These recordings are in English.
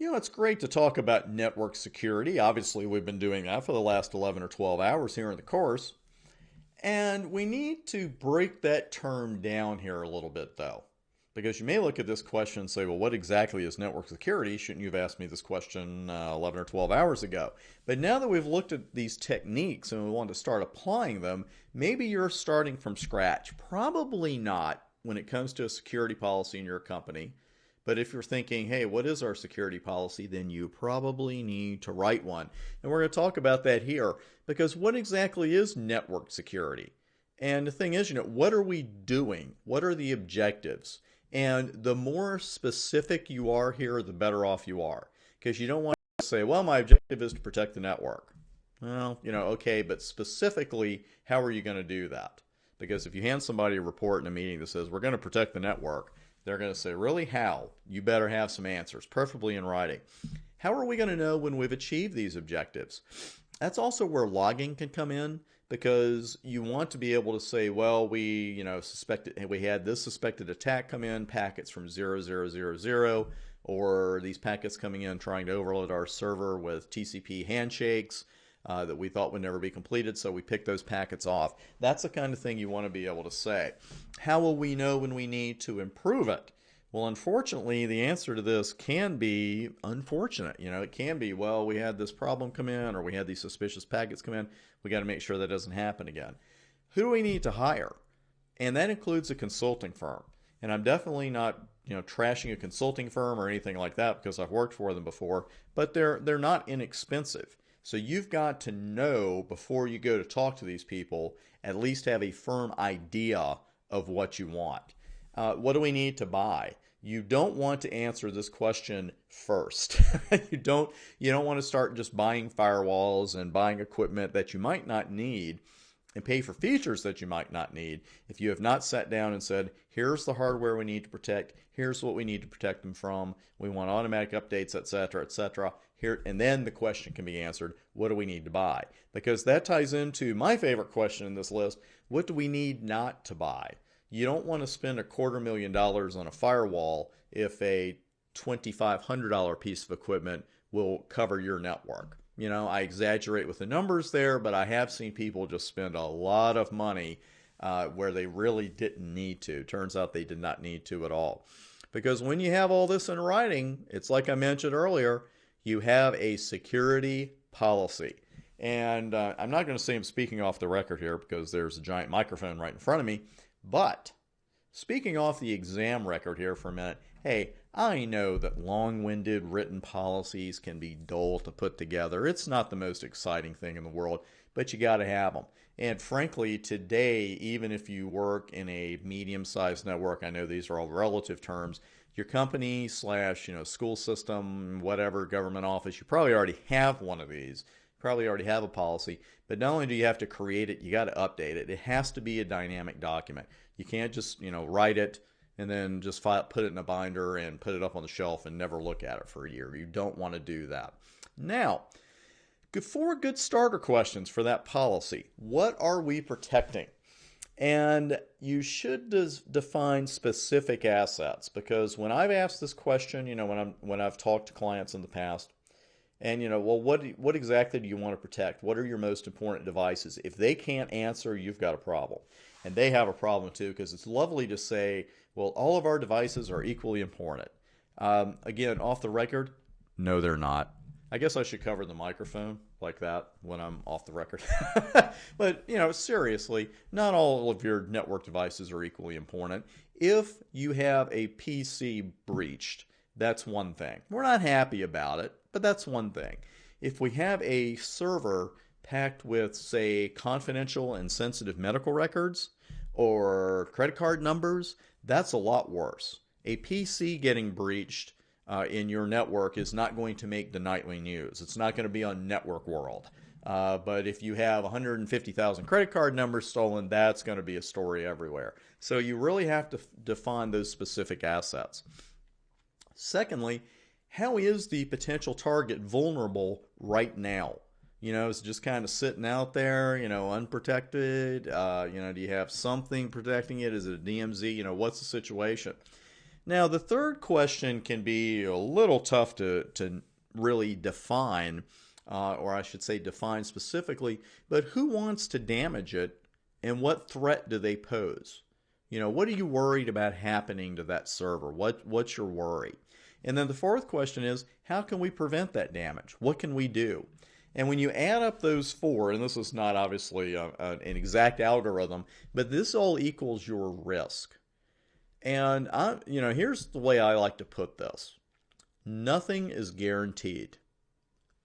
It's great to talk about network security. Obviously, we've been doing that for the last 11 or 12 hours here in the course. And we need to break that term down here a little bit, though. Because you may look at this question and say, well, what exactly is network security? Shouldn't you have asked me this question 11 or 12 hours ago? But now that we've looked at these techniques and we want to start applying them, maybe you're starting from scratch. Probably not when it comes to a security policy in your company. But if you're thinking, hey, what is our security policy? Then you probably need to write one. And we're going to talk about that here because what exactly is network security? And the thing is, what are we doing? What are the objectives? And the more specific you are here, the better off you are. Because you don't want to say, well, my objective is to protect the network. Well, okay, but specifically, how are you going to do that? Because if you hand somebody a report in a meeting that says, we're going to protect the network, they're going to say, really, how? You better have some answers, preferably in writing. How are we going to know when we've achieved these objectives? That's also where logging can come in because you want to be able to say, well, we had this suspected attack come in, packets from 0000, or these packets coming in trying to overload our server with TCP handshakes that we thought would never be completed, so we picked those packets off. That's the kind of thing you want to be able to say. How will we know when we need to improve it? Well, unfortunately, the answer to this can be unfortunate. It can be, well, we had this problem come in or we had these suspicious packets come in. We got to make sure that doesn't happen again. Who do we need to hire? And that includes a consulting firm. And I'm definitely not, trashing a consulting firm or anything like that because I've worked for them before, but they're not inexpensive. So you've got to know before you go to talk to these people, at least have a firm idea of what you want. What do we need to buy? You don't want to answer this question first. You don't want to start just buying firewalls and buying equipment that you might not need and pay for features that you might not need if you have not sat down and said, here's the hardware we need to protect, here's what we need to protect them from, we want automatic updates, etc., etc. Here, and then the question can be answered, what do we need to buy? Because that ties into my favorite question in this list, what do we need not to buy? You don't want to spend $250,000 on a firewall if a $2,500 piece of equipment will cover your network. I exaggerate with the numbers there, but I have seen people just spend a lot of money where they really didn't need to. Turns out they did not need to at all. Because when you have all this in writing, it's like I mentioned earlier, you have a security policy. And I'm not going to say I'm speaking off the record here because there's a giant microphone right in front of me. But speaking off the exam record here for a minute, hey, I know that long-winded written policies can be dull to put together. It's not the most exciting thing in the world, but you got to have them. And frankly, today, even if you work in a medium-sized network, I know these are all relative terms, your company / school system, whatever, government office, you probably already have one of these. You probably already have a policy. But not only do you have to create it, you got to update it. It has to be a dynamic document. You can't just, write it and then just put it in a binder and put it up on the shelf and never look at it for a year. You don't want to do that. Now, 4 good starter questions for that policy. What are we protecting? And you should define specific assets because when I've asked this question, when I've talked to clients in the past, and well, what exactly do you want to protect? What are your most important devices? If they can't answer, you've got a problem. And they have a problem too because it's lovely to say, well, all of our devices are equally important. Again, off the record, no, they're not. I guess I should cover the microphone like that when I'm off the record. But, seriously, not all of your network devices are equally important. If you have a PC breached, that's one thing. We're not happy about it, but that's one thing. If we have a server packed with, say, confidential and sensitive medical records or credit card numbers, that's a lot worse. A PC getting breached in your network is not going to make the nightly news. It's not going to be on Network World. But if you have 150,000 credit card numbers stolen, that's going to be a story everywhere. So you really have to define those specific assets. Secondly, how is the potential target vulnerable right now? It's just kind of sitting out there, unprotected. Do you have something protecting it? Is it a DMZ? What's the situation? Now, the third question can be a little tough to really define, or I should say define specifically, but who wants to damage it and what threat do they pose? What are you worried about happening to that server? What's your worry? And then the fourth question is, how can we prevent that damage? What can we do? And when you add up those four, and this is not obviously an exact algorithm, but this all equals your risk. And here's the way I like to put this. Nothing is guaranteed.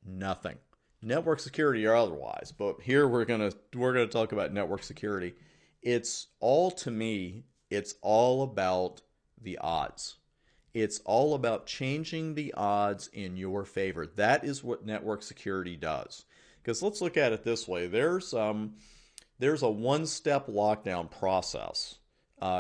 Nothing. Network security or otherwise, but here we're gonna talk about network security. To me, it's all about the odds. It's all about changing the odds in your favor. That is what network security does. Because let's look at it this way. There's a one-step lockdown process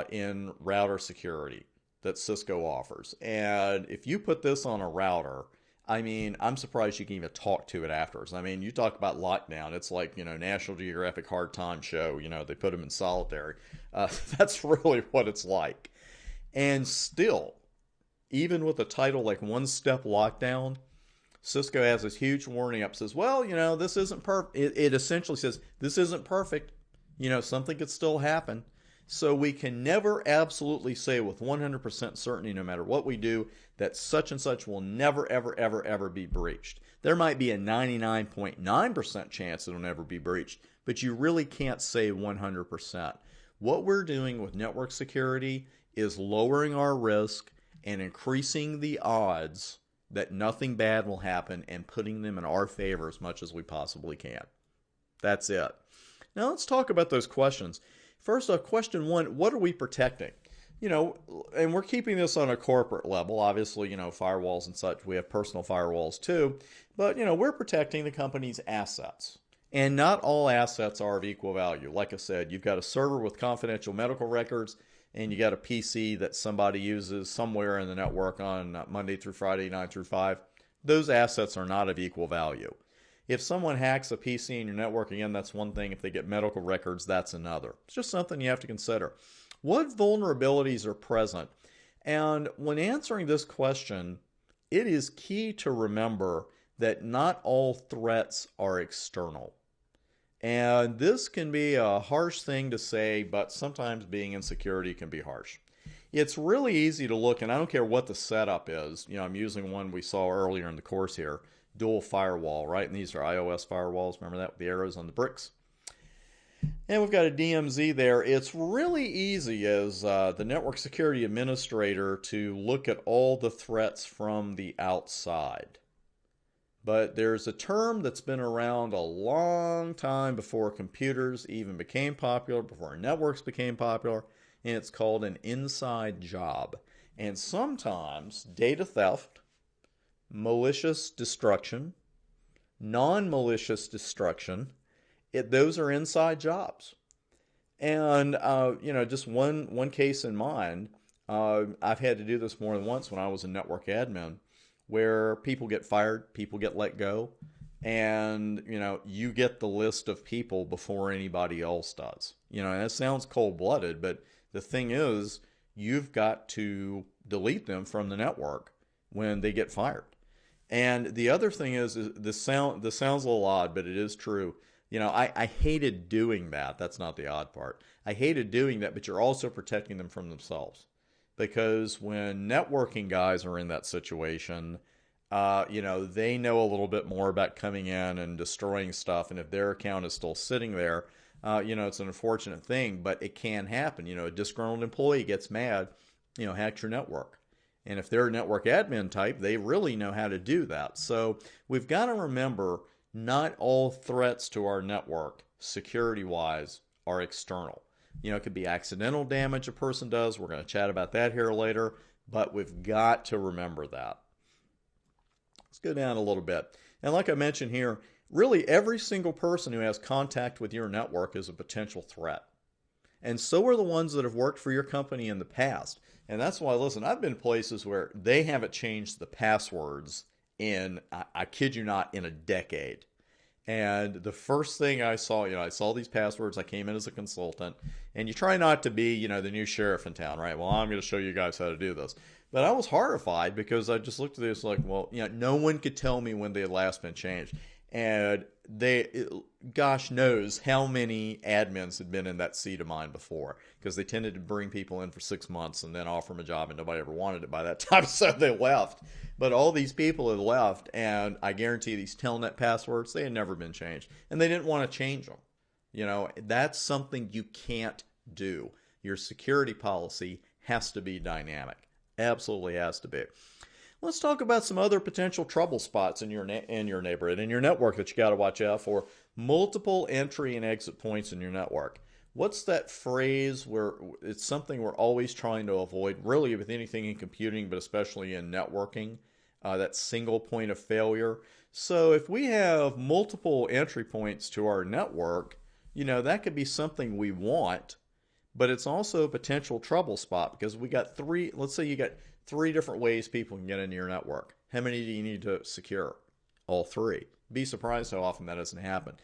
in router security that Cisco offers. And if you put this on a router, I'm surprised you can even talk to it afterwards. You talk about lockdown. It's like, National Geographic Hard Time show. They put them in solitary. That's really what it's like. And still, even with a title like One Step Lockdown, Cisco has this huge warning up. Says, well, this isn't perfect. It essentially says, this isn't perfect. Something could still happen. So we can never absolutely say with 100% certainty, no matter what we do, that such and such will never, ever, ever, ever be breached. There might be a 99.9% chance it'll never be breached, but you really can't say 100%. What we're doing with network security is lowering our risk and increasing the odds that nothing bad will happen and putting them in our favor as much as we possibly can. That's it. Now let's talk about those questions. First off, question one, what are we protecting? And we're keeping this on a corporate level. Obviously, firewalls and such, we have personal firewalls too. But, we're protecting the company's assets. And not all assets are of equal value. Like I said, you've got a server with confidential medical records, and you got a PC that somebody uses somewhere in the network on Monday through Friday, 9 through 5. Those assets are not of equal value. If someone hacks a PC in your network, again, that's one thing. If they get medical records, that's another. It's just something you have to consider. What vulnerabilities are present? And when answering this question, it is key to remember that not all threats are external. And this can be a harsh thing to say, but sometimes being in security can be harsh. It's really easy to look, and I don't care what the setup is. I'm using one we saw earlier in the course here. Dual firewall, right? And these are iOS firewalls. Remember that with the arrows on the bricks? And we've got a DMZ there. It's really easy as the network security administrator to look at all the threats from the outside. But there's a term that's been around a long time before computers even became popular, before networks became popular, and it's called an inside job. And sometimes data theft, malicious destruction, non-malicious destruction, those are inside jobs. And, just one case in mind, I've had to do this more than once when I was a network admin, where people get fired, people get let go, and, you get the list of people before anybody else does. And that sounds cold-blooded, but the thing is, you've got to delete them from the network when they get fired. And the other thing is this sounds a little odd, but it is true. I hated doing that. That's not the odd part. I hated doing that, but you're also protecting them from themselves. Because when networking guys are in that situation, they know a little bit more about coming in and destroying stuff. And if their account is still sitting there, it's an unfortunate thing, but it can happen. A disgruntled employee gets mad, hacks your network. And if they're a network admin type, they really know how to do that. So we've got to remember, not all threats to our network, security-wise, are external. It could be accidental damage a person does. We're going to chat about that here later, but we've got to remember that. Let's go down a little bit. And like I mentioned here, really every single person who has contact with your network is a potential threat. And so are the ones that have worked for your company in the past. And that's why, listen, I've been places where they haven't changed the passwords in, I kid you not, in a decade. And the first thing I saw, I saw these passwords. I came in as a consultant. And you try not to be, the new sheriff in town, right? Well, I'm going to show you guys how to do this. But I was horrified because I just looked at this like, well, no one could tell me when they had last been changed. And gosh knows how many admins had been in that seat of mine before, because they tended to bring people in for 6 months and then offer them a job, and nobody ever wanted it by that time, so they left. But all these people had left, and I guarantee these telnet passwords, they had never been changed, and they didn't want to change them. That's something you can't do. Your security policy has to be dynamic. Absolutely has to be. Let's talk about some other potential trouble spots in your neighborhood, in your network, that you got to watch out for. Multiple entry and exit points in your network. What's that phrase where it's something we're always trying to avoid, really with anything in computing, but especially in networking, that single point of failure. So if we have multiple entry points to our network, that could be something we want, but it's also a potential trouble spot, because we got let's say you got 3 different ways people can get into your network. How many do you need to secure? All 3. Be surprised how often that doesn't happen.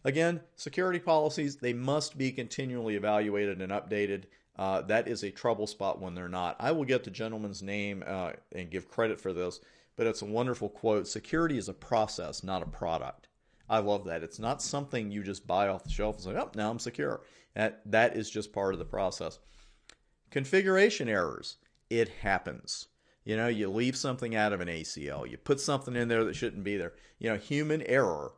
Again, security policies, they must be continually evaluated and updated. That is a trouble spot when they're not. I will get the gentleman's name and give credit for this, but it's a wonderful quote. Security is a process, not a product. I love that. It's not something you just buy off the shelf and say, oh, now I'm secure. That is just part of the process. Configuration errors. It happens. You leave something out of an ACL. You put something in there that shouldn't be there. Human error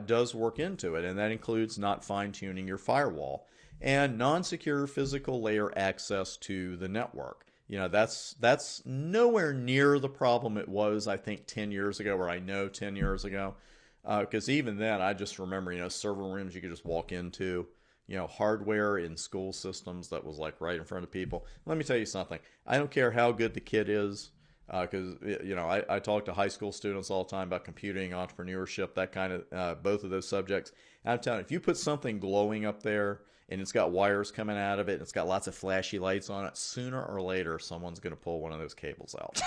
does work into it, and that includes not fine-tuning your firewall and non-secure physical layer access to the network. That's nowhere near the problem it was, I think, 10 years ago, or I know 10 years ago, because even then, I just remember, server rooms you could just walk into. Hardware in school systems that was like right in front of people. Let me tell you something. I don't care how good the kid is, because I talk to high school students all the time about computing, entrepreneurship, that kind of both of those subjects. And I'm telling you, if you put something glowing up there and it's got wires coming out of it and it's got lots of flashy lights on it, sooner or later someone's going to pull one of those cables out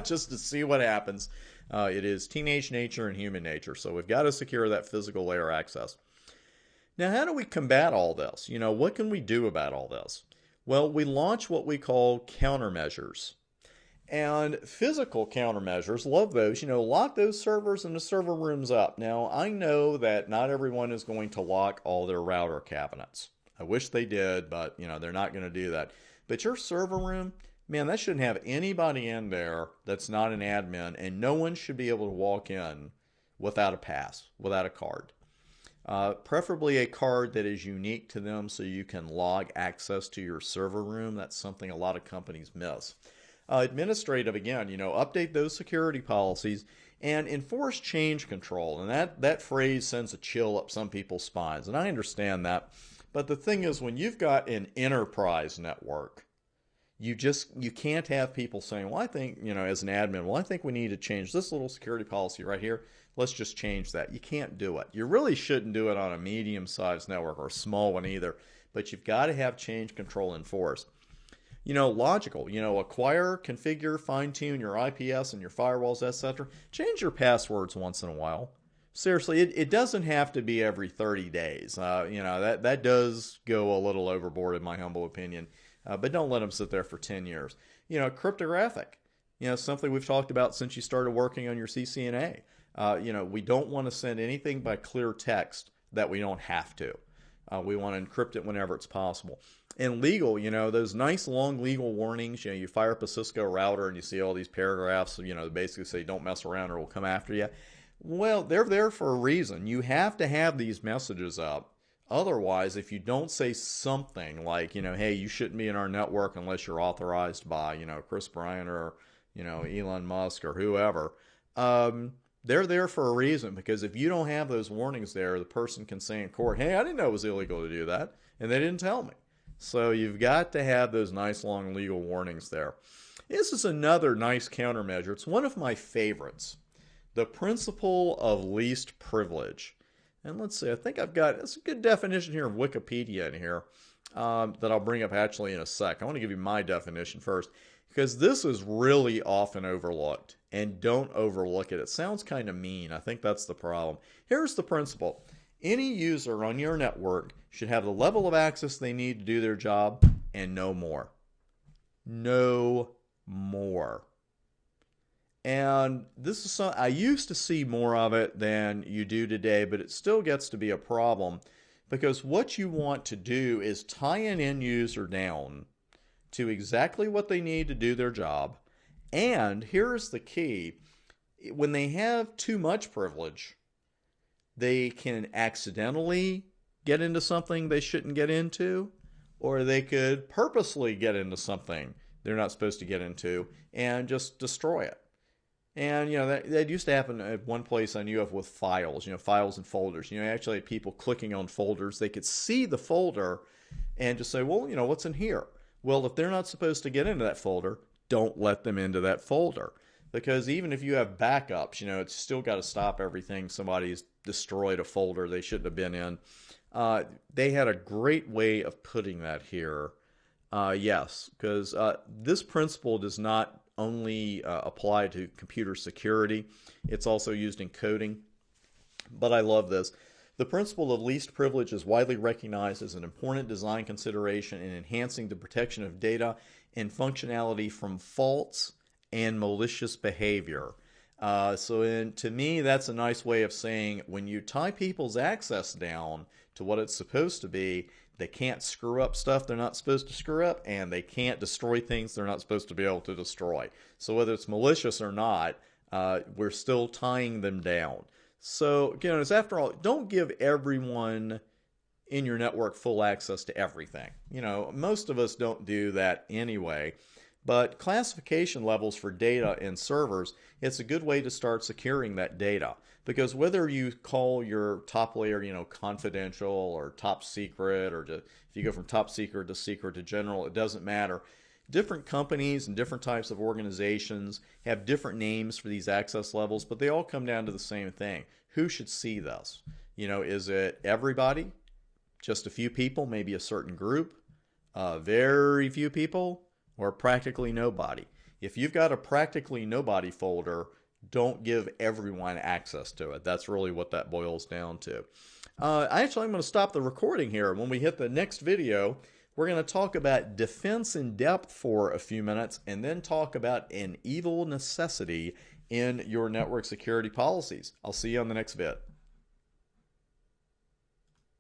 just to see what happens. It is teenage nature and human nature, so we've got to secure that physical layer access. Now, how do we combat all this? What can we do about all this? Well, we launch what we call countermeasures. And physical countermeasures, love those. Lock those servers and the server rooms up. Now, I know that not everyone is going to lock all their router cabinets. I wish they did, but, they're not going to do that. But your server room, man, that shouldn't have anybody in there that's not an admin, and no one should be able to walk in without a pass, without a card. Preferably a card that is unique to them so you can log access to your server room. That's something a lot of companies miss. Administrative, again, update those security policies and enforce change control. And that phrase sends a chill up some people's spines, and I understand that. But the thing is, when you've got an enterprise network, you can't have people saying, well, I think, as an admin, well, I think we need to change this little security policy right here. Let's just change that. You can't do it. You really shouldn't do it on a medium-sized network or a small one either, but you've got to have change control enforced. Logical. Acquire, configure, fine-tune your IPS and your firewalls, etc. Change your passwords once in a while. Seriously, it doesn't have to be every 30 days. That does go a little overboard in my humble opinion, but don't let them sit there for 10 years. Cryptographic. Something we've talked about since you started working on your ccna. We don't want to send anything by clear text that we don't have to. We want to encrypt it whenever it's possible. And legal, those nice long legal warnings, you fire up a Cisco router and you see all these paragraphs, that basically say don't mess around or we'll come after you. Well, they're there for a reason. You have to have these messages up. Otherwise, if you don't say something like, hey, you shouldn't be in our network unless you're authorized by, Chris Bryant or, Elon Musk or whoever, they're there for a reason, because if you don't have those warnings there, the person can say in court, hey, I didn't know it was illegal to do that, and they didn't tell me. So you've got to have those nice long legal warnings there. This is another nice countermeasure. It's one of my favorites. The principle of least privilege. And let's see, I think it's a good definition here of Wikipedia in here that I'll bring up actually in a sec. I want to give you my definition first, because this is really often overlooked, and don't overlook it. It sounds kind of mean. I think that's the problem. Here's the principle. Any user on your network should have the level of access they need to do their job and no more. No more. And this is something I used to see more of it than you do today, but it still gets to be a problem because what you want to do is tie an end user down to exactly what they need to do their job. And here's the key: when they have too much privilege, they can accidentally get into something they shouldn't get into, or they could purposely get into something they're not supposed to get into and just destroy it. And, that used to happen at one place I knew of with files, files and folders. Actually had people clicking on folders. They could see the folder and just say, well, what's in here? Well, if they're not supposed to get into that folder, don't let them into that folder. Because even if you have backups, it's still got to stop everything. Somebody's destroyed a folder they shouldn't have been in. They had a great way of putting that here. Yes, because this principle does not only apply to computer security, it's also used in coding. But I love this. The principle of least privilege is widely recognized as an important design consideration in enhancing the protection of data and functionality from faults and malicious behavior. To me, that's a nice way of saying when you tie people's access down to what it's supposed to be, they can't screw up stuff they're not supposed to screw up, and they can't destroy things they're not supposed to be able to destroy. So whether it's malicious or not, we're still tying them down. So, again, it's after all, don't give everyone in your network full access to everything. Most of us don't do that anyway. But classification levels for data in servers, it's a good way to start securing that data. Because whether you call your top layer, confidential or top secret, or if you go from top secret to general, it doesn't matter. Different companies and different types of organizations have different names for these access levels, but they all come down to the same thing. Who should see this? Is it everybody? Just a few people, maybe a certain group? Very few people? Or practically nobody? If you've got a practically nobody folder, don't give everyone access to it. That's really what that boils down to. I'm going to stop the recording here. When we hit the next video, we're going to talk about defense in depth for a few minutes and then talk about an evil necessity in your network security policies. I'll see you on the next vid.